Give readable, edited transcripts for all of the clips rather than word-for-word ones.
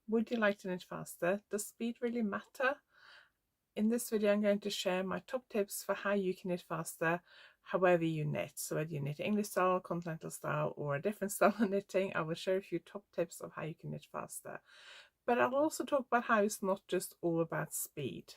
Would you like to knit faster? Does speed really matter? In this video, I'm going to share my top tips for how you can knit faster however you knit. So whether you knit English style, continental style, or a different style of knitting, I will share a few top tips of how you can knit faster. But I'll also talk about how it's not just all about speed.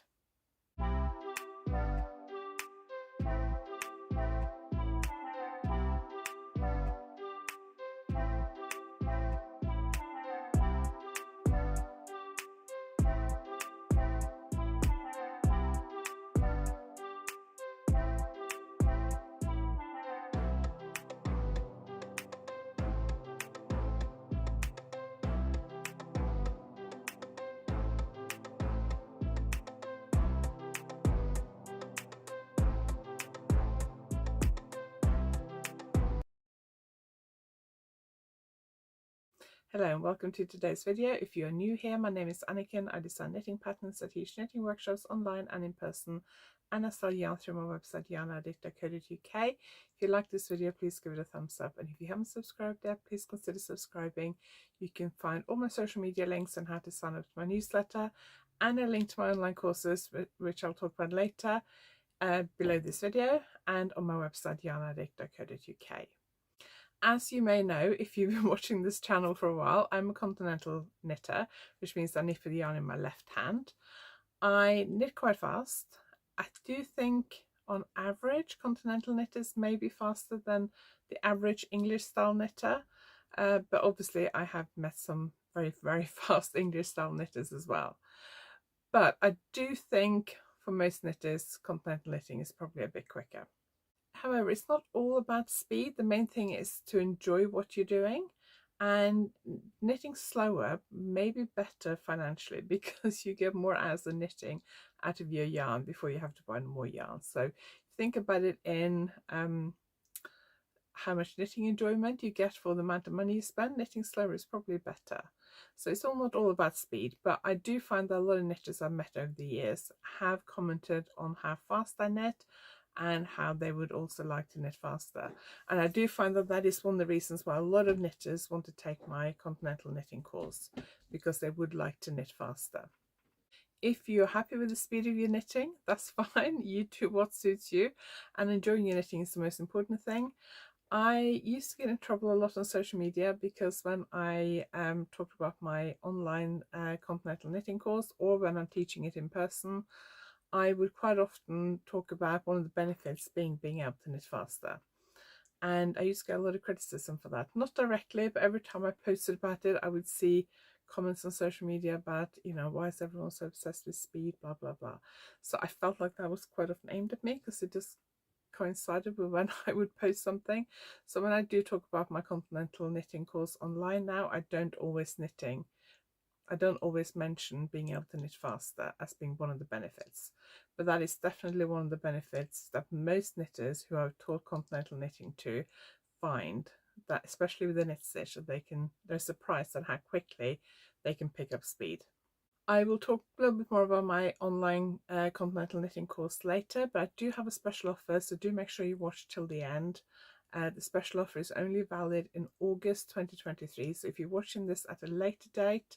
Hello and welcome to today's video. If you are new here, my name is Anniken. I design knitting patterns. I teach knitting workshops online and in person, and I sell yarn through my website YarnAddict.co.uk. If you like this video, please give it a thumbs up, and if you haven't subscribed yet, please consider subscribing. You can find all my social media links and how to sign up to my newsletter and a link to my online courses, which I'll talk about later, below this video and on my website YarnAddict.co.uk. As you may know, if you've been watching this channel for a while, I'm a continental knitter, which means I knit with the yarn in my left hand. I knit quite fast. I do think on average continental knitters may be faster than the average English style knitter, but obviously I have met some very, very fast English style knitters as well. But I do think for most knitters, continental knitting is probably a bit quicker. However, it's not all about speed. The main thing is to enjoy what you're doing, and knitting slower may be better financially because you get more hours of knitting out of your yarn before you have to buy more yarn. So think about it in how much knitting enjoyment you get for the amount of money you spend. Knitting slower is probably better. So it's not all about speed, but I do find that a lot of knitters I've met over the years have commented on how fast I knit and how they would also like to knit faster. And I do find that that is one of the reasons why a lot of knitters want to take my continental knitting course, because they would like to knit faster. If you're happy with the speed of your knitting, that's fine. You do what suits you, and enjoying your knitting is the most important thing. I used to get in trouble a lot on social media because when I talked about my online continental knitting course, or when I'm teaching it in person, I would quite often talk about one of the benefits being able to knit faster. And I used to get a lot of criticism for that. Not directly, but every time I posted about it, I would see comments on social media about, you know, why is everyone so obsessed with speed, blah, blah, blah. So I felt like that was quite often aimed at me because it just coincided with when I would post something. So when I do talk about my continental knitting course online now, I don't always mention being able to knit faster as being one of the benefits, but that is definitely one of the benefits that most knitters who I've taught continental knitting to find, that especially with the knit stitch, that they're surprised at how quickly they can pick up speed. I will talk a little bit more about my online continental knitting course later, but I do have a special offer, so do make sure you watch till the end. The special offer is only valid in August 2023, so if you're watching this at a later date,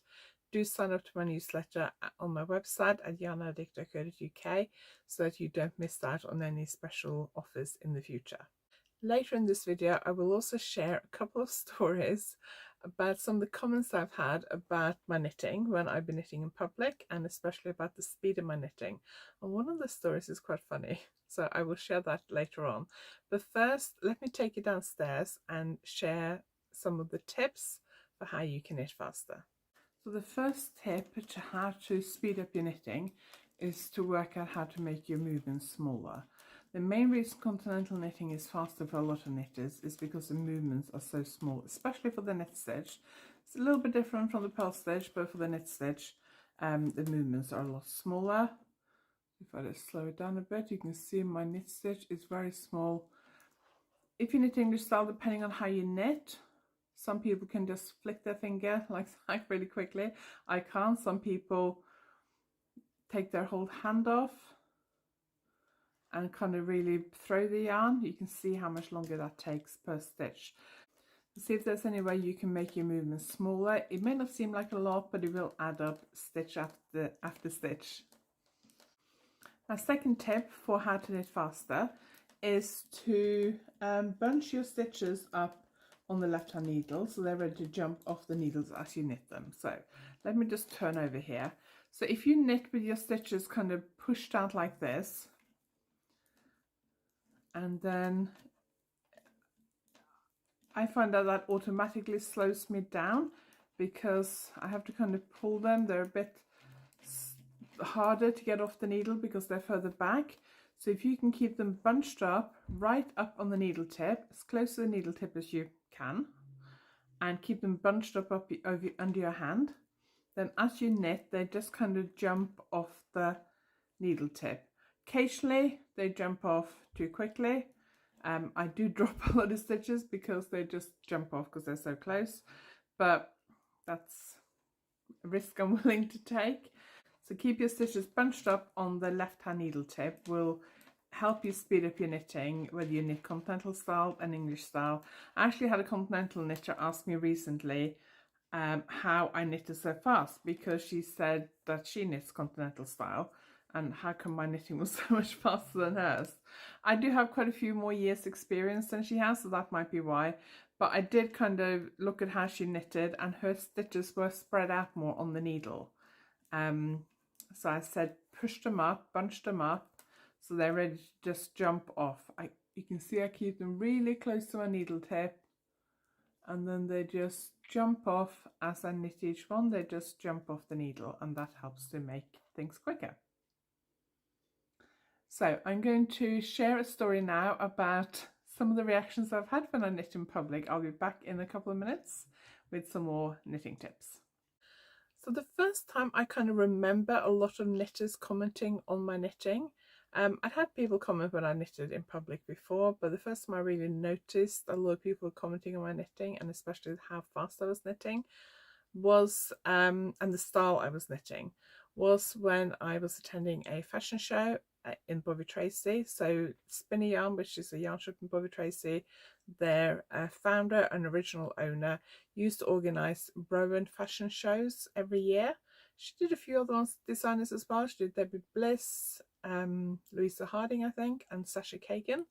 do sign up to my newsletter on my website at YarnAddict.co.uk so that you don't miss out on any special offers in the future. Later in this video, I will also share a couple of stories about some of the comments I've had about my knitting when I've been knitting in public, and especially about the speed of my knitting. And one of the stories is quite funny, so I will share that later on. But first, let me take you downstairs and share some of the tips for how you can knit faster. So the first tip to how to speed up your knitting is to work out how to make your movements smaller. The main reason continental knitting is faster for a lot of knitters is because the movements are so small, especially for the knit stitch. It's a little bit different from the purl stitch, but for the knit stitch, the movements are a lot smaller. If I just slow it down a bit, you can see my knit stitch is very small. If you knit English style, depending on how you knit, some people can just flick their finger like that really quickly. I can't. Some people take their whole hand off and kind of really throw the yarn. You can see how much longer that takes per stitch. See if there's any way you can make your movements smaller. It may not seem like a lot, but it will add up stitch after stitch. Now, second tip for how to knit faster is to bunch your stitches up on the left hand needle so they're ready to jump off the needles as you knit them. So let me just turn over here. So if you knit with your stitches kind of pushed out like this, and then I find that that automatically slows me down because I have to kind of pull them. They're a bit harder to get off the needle because they're further back. So if you can keep them bunched up right up on the needle tip, as close to the needle tip as you can, and keep them bunched up under your hand, then as you knit they just kind of jump off the needle tip. Occasionally they jump off too quickly. I do drop a lot of stitches because they just jump off because they're so close, but that's a risk I'm willing to take. So keep your stitches bunched up on the left hand needle tip will help you speed up your knitting, whether you knit continental style and English style. I actually had a continental knitter ask me recently how I knitted so fast, because she said that she knits continental style and how come my knitting was so much faster than hers. I do have quite a few more years experience than she has, so that might be why, but I did kind of look at how she knitted and her stitches were spread out more on the needle. So I said push them up, bunch them up so they're ready to just jump off. You can see I keep them really close to my needle tip, and then they just jump off as I knit each one. They just jump off the needle, and that helps to make things quicker. So I'm going to share a story now about some of the reactions I've had when I knit in public. I'll be back in a couple of minutes with some more knitting tips. So the first time I kind of remember a lot of knitters commenting on my knitting. I'd had people comment when I knitted in public before, but the first time I really noticed a lot of people commenting on my knitting, and especially how fast I was knitting, was and the style I was knitting, was when I was attending a fashion show in Bobby Tracy. So Spinny Yarn, which is a yarn shop in Bobby Tracy, their founder and original owner used to organise Rowan fashion shows every year. She did a few other designers as well. She did Debbie Bliss, Louisa Harding, I think, and Sasha Kagan.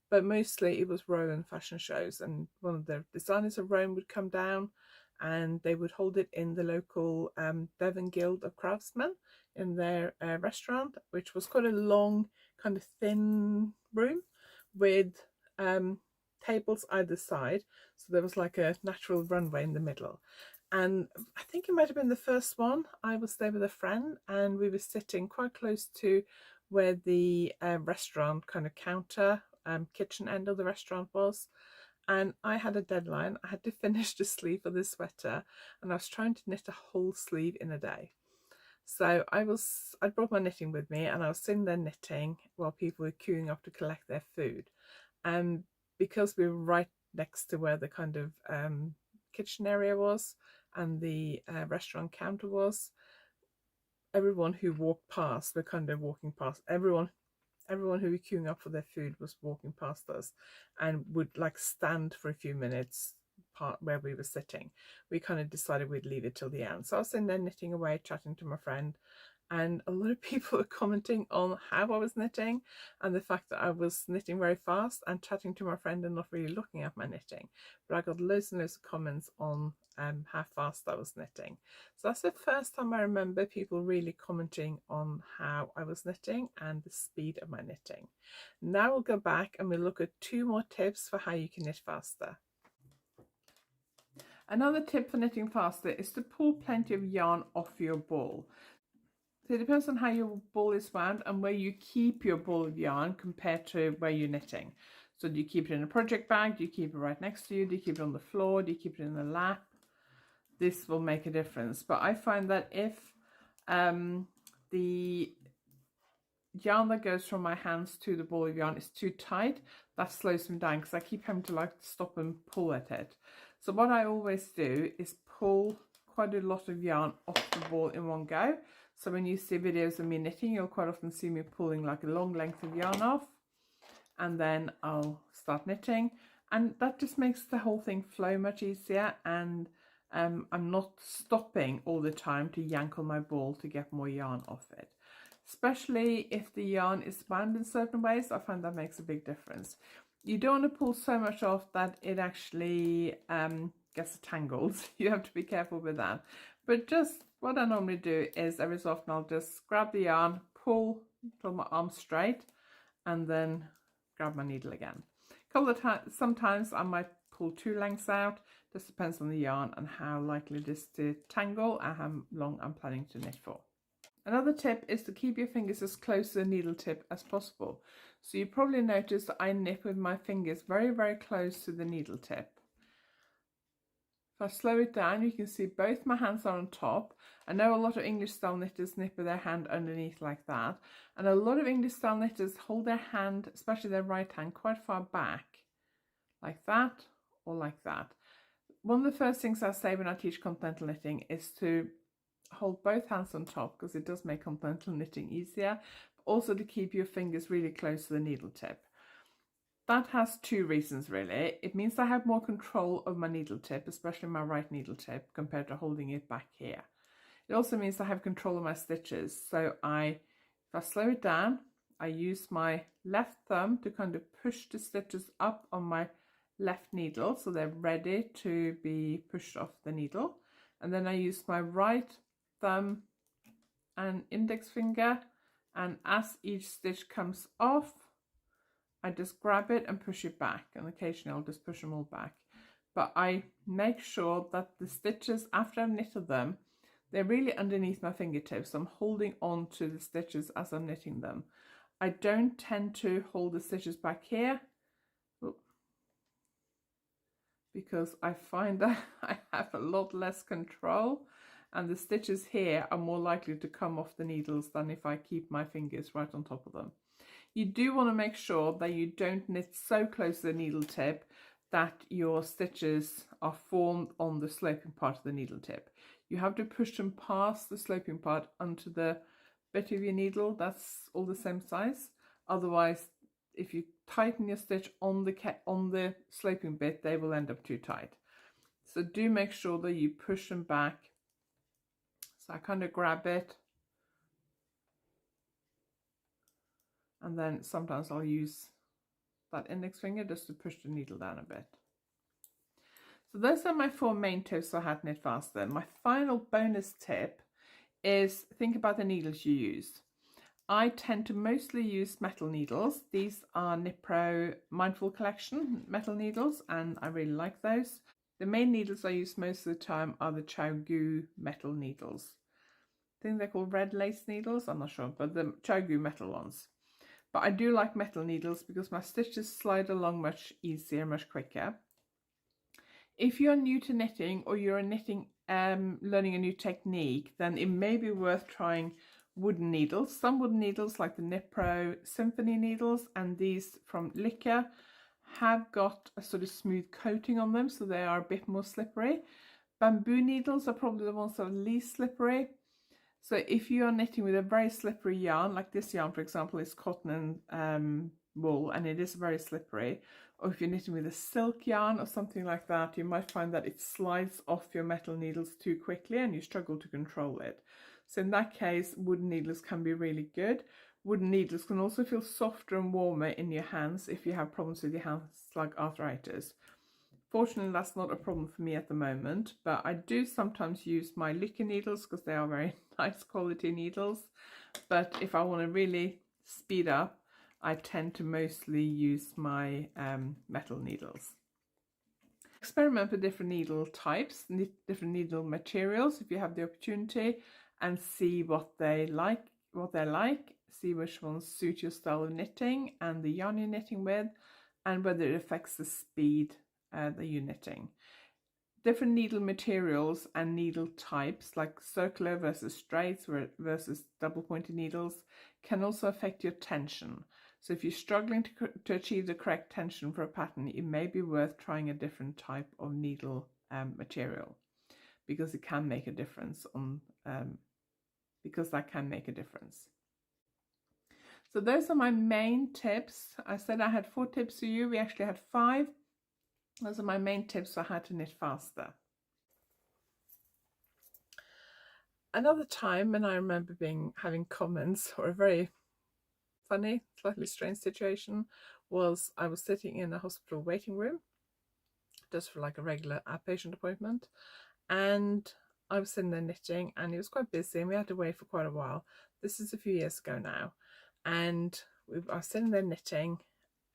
But mostly it was Rowan fashion shows, and one of the designers of Rowan would come down and they would hold it in the local Devon Guild of Craftsmen in their restaurant, which was quite a long, kind of thin room with tables either side. So there was like a natural runway in the middle. And I think it might have been the first one. I was there with a friend and we were sitting quite close to where the restaurant kind of counter, kitchen end of the restaurant was. And I had a deadline. I had to finish the sleeve of this sweater, and I was trying to knit a whole sleeve in a day. So I brought my knitting with me, and I was sitting there knitting while people were queuing up to collect their food. And because we were right next to where the kind of kitchen area was and the restaurant counter was, everyone who walked past were kind of walking past. Everyone who was queuing up for their food was walking past us and would like stand for a few minutes where we were sitting. We kind of decided we'd leave it till the end. So I was sitting there knitting away, chatting to my friend, and a lot of people were commenting on how I was knitting and the fact that I was knitting very fast and chatting to my friend and not really looking at my knitting. But I got loads and loads of comments on how fast I was knitting. So that's the first time I remember people really commenting on how I was knitting and the speed of my knitting. Now we'll go back and we'll look at 2 more tips for how you can knit faster. Another tip for knitting faster is to pull plenty of yarn off your ball. So it depends on how your ball is wound and where you keep your ball of yarn compared to where you're knitting. So do you keep it in a project bag? Do you keep it right next to you? Do you keep it on the floor? Do you keep it in the lap? This will make a difference. But I find that if the yarn that goes from my hands to the ball of yarn is too tight, that slows me down because I keep having to like stop and pull at it. So what I always do is pull quite a lot of yarn off the ball in one go. So when you see videos of me knitting, you'll quite often see me pulling like a long length of yarn off, and then I'll start knitting. and that just makes the whole thing flow much easier, and I'm not stopping all the time to yank on my ball to get more yarn off it. Especially if the yarn is bound in certain ways, I find that makes a big difference. You don't want to pull so much off that it actually gets tangled. You have to be careful with that. But just what I normally do is every so often I'll just grab the yarn, pull till my arm straight, and then grab my needle again. A couple of times, sometimes I might pull 2 lengths out. Just depends on the yarn and how likely it is to tangle and how long I'm planning to knit for. Another tip is to keep your fingers as close to the needle tip as possible. So you probably noticed that I knit with my fingers very, very close to the needle tip. If I slow it down, you can see both my hands are on top. I know a lot of English style knitters knit with their hand underneath like that. And a lot of English style knitters hold their hand, especially their right hand, quite far back. Like that or like that. One of the first things I say when I teach continental knitting is to hold both hands on top, because it does make continental knitting easier, but also to keep your fingers really close to the needle tip. That has 2 reasons really. It means I have more control of my needle tip, especially my right needle tip, compared to holding it back here. It also means I have control of my stitches. So if I slow it down, I use my left thumb to kind of push the stitches up on my left needle so they're ready to be pushed off the needle. And then I use my right thumb and index finger, and as each stitch comes off, I just grab it and push it back, and occasionally I'll just push them all back. But I make sure that the stitches, after I've knitted them, they're really underneath my fingertips. I'm holding on to the stitches as I'm knitting them. I don't tend to hold the stitches back here because I find that I have a lot less control, and the stitches here are more likely to come off the needles than if I keep my fingers right on top of them. You do want to make sure that you don't knit so close to the needle tip that your stitches are formed on the sloping part of the needle tip. You have to push them past the sloping part onto the bit of your needle that's all the same size. Otherwise, if you tighten your stitch on the sloping bit, they will end up too tight. So do make sure that you push them back. So I kind of grab it, and then sometimes I'll use that index finger just to push the needle down a bit. So those are my 4 main tips for how to knit faster. My final bonus tip is think about the needles you use. I tend to mostly use metal needles. These are Knit Pro Mindful Collection metal needles, and I really like those. The main needles I use most of the time are the ChiaoGoo metal needles. I think they're called red lace needles, I'm not sure, but the ChiaoGoo metal ones. But I do like metal needles because my stitches slide along much easier, much quicker. If you're new to knitting, or you're learning a new technique, then it may be worth trying wooden needles. Some wooden needles like the Knit Pro Symphony needles and these from Licker have got a sort of smooth coating on them, so they are a bit more slippery. Bamboo needles are probably the ones that are least slippery. So if you are knitting with a very slippery yarn, like this yarn for example is cotton and wool, and it is very slippery, or if you're knitting with a silk yarn or something like that, you might find that it slides off your metal needles too quickly and you struggle to control it. So in that case, wooden needles can be really good. Wooden needles can also feel softer and warmer in your hands if you have problems with your hands like arthritis. Fortunately, that's not a problem for me at the moment, but I do sometimes use my Licker needles because they are very nice quality needles. But if I want to really speed up, I tend to mostly use my metal needles. Experiment with different needle types, different needle materials if you have the opportunity, and see what they're like, see which ones suit your style of knitting and the yarn you're knitting with, and whether it affects the speed that you're knitting. Different needle materials and needle types, like circular versus straight versus double pointed needles, can also affect your tension. So if you're struggling to achieve the correct tension for a pattern, it may be worth trying a different type of needle material, because it can make a difference that can make a difference. So those are my main tips. I said I had 4 tips for you. We actually had 5. Those are my main tips for how to knit faster. Another time when I remember having comments, or a very funny, slightly strange situation, was I was sitting in a hospital waiting room just for like a regular outpatient appointment, and I was sitting there knitting, and it was quite busy and we had to wait for quite a while. This is a few years ago now, and I was sitting there knitting,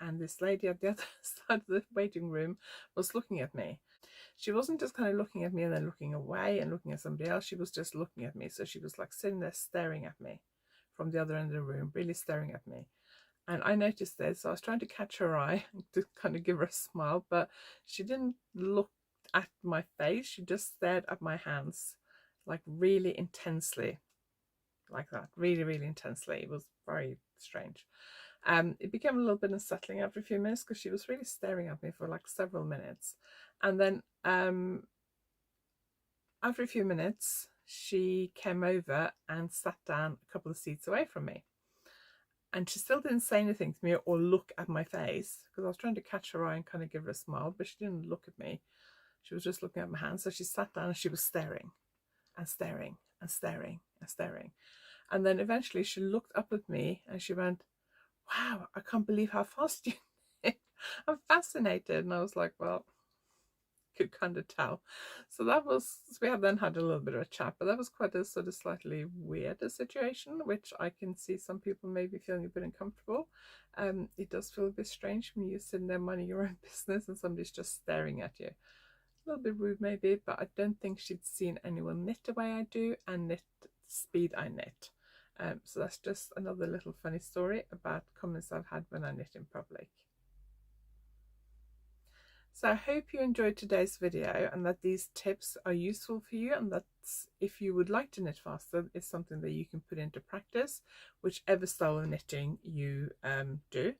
and this lady at the other side of the waiting room was looking at me. She wasn't just kind of looking at me and then looking away and looking at somebody else. She was just looking at me. So she was like sitting there staring at me from the other end of the room, really staring at me. And I noticed this, so I was trying to catch her eye to kind of give her a smile, but she didn't look at my face. She just stared at my hands, like really intensely, like that, really, really intensely. It was very strange. It became a little bit unsettling after a few minutes because she was really staring at me for like several minutes. And then after a few minutes, she came over and sat down a couple of seats away from me. And she still didn't say anything to me or look at my face, because I was trying to catch her eye and kind of give her a smile, but she didn't look at me. She was just looking at my hands. So she sat down and she was staring and staring and staring and staring. And then eventually she looked up at me and she went, "Wow, I can't believe how fast you knit. I'm fascinated." And I was like, well, could kind of tell. So that was, we have then had a little bit of a chat, but that was quite a sort of slightly weird situation, which I can see some people may be feeling a bit uncomfortable. It does feel a bit strange when you're sitting there minding your own business and somebody's just staring at you. A little bit rude maybe, but I don't think she'd seen anyone knit the way I do and knit the speed I knit. So that's just another little funny story about comments I've had when I knit in public. So I hope you enjoyed today's video and that these tips are useful for you, and that if you would like to knit faster, it's something that you can put into practice, whichever style of knitting you do.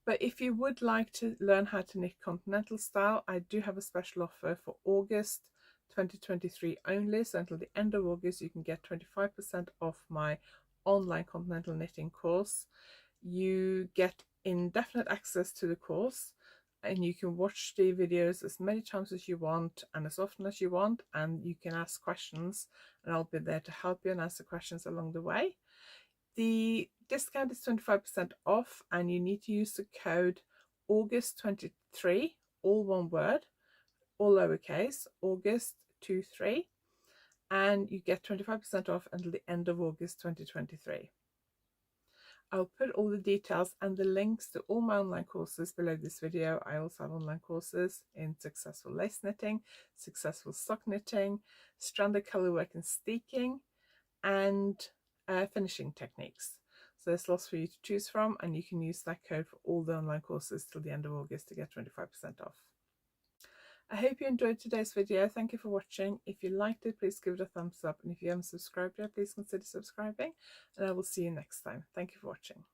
But if you would like to learn how to knit continental style, I do have a special offer for August 2023 only. So until the end of August, you can get 25% off my online continental knitting course. You get indefinite access to the course, and you can watch the videos as many times as you want and as often as you want, and you can ask questions and I'll be there to help you and answer questions along the way. The discount is 25% off, and you need to use the code August23, all one word, all lowercase, August23, and you get 25% off until the end of August 2023. I'll put all the details and the links to all my online courses below this video. I also have online courses in successful lace knitting, successful sock knitting, stranded colorwork and steeking, and finishing techniques. So there's lots for you to choose from, and you can use that code for all the online courses till the end of August to get 25% off. I hope you enjoyed today's video. Thank you for watching. If you liked it, please give it a thumbs up, and if you haven't subscribed yet, please consider subscribing, and I will see you next time. Thank you for watching.